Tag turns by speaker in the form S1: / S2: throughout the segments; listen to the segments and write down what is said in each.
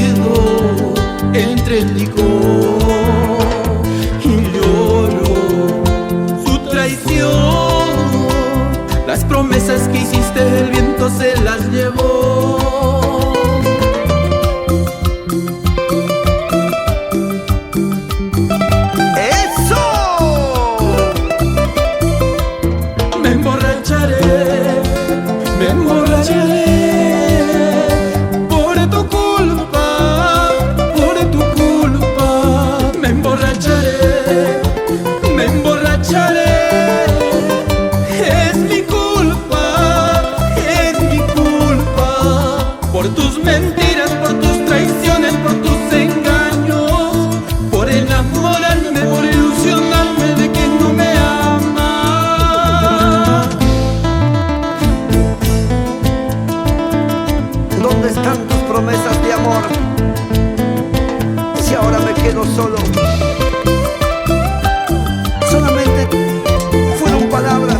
S1: perdido entre el licor y lloro su traición. Las promesas que hiciste el viento se las llevó. Me emborracharé por tu culpa, me emborracharé, es mi culpa, por tus mentiras, por tus traiciones, por tus engaños, por enamorarme, por ilusionarme de quien no me ama.
S2: ¿Dónde están tus promesas de amor? Si ahora me quedo solo, solamente fueron palabras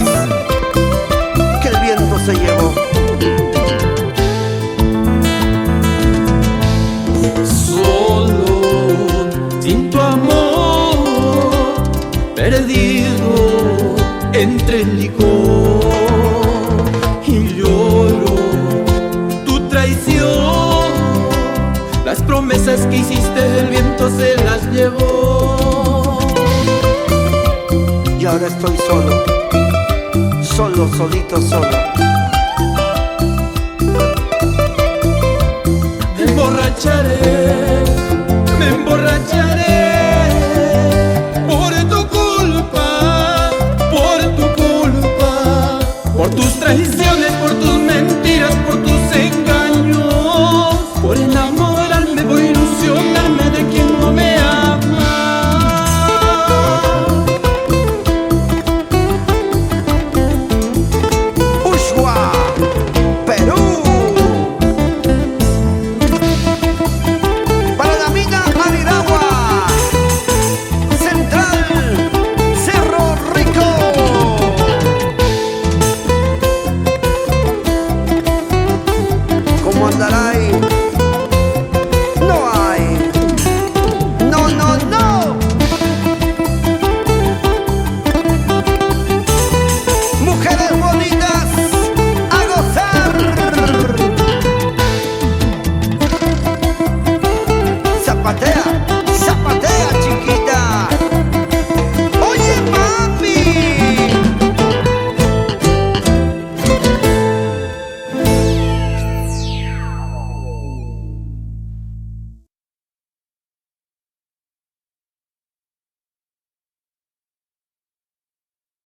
S2: que el viento se llevó.
S1: Solo, sin tu amor, perdido entre el licor y lloro tu traición. Las promesas que hiciste el viento se las llevó.
S2: Y ahora estoy solo, solito.
S1: Me emborracharé por tu culpa, por tus traiciones, por tus mentiras, por tus engaños, por enamorarme, por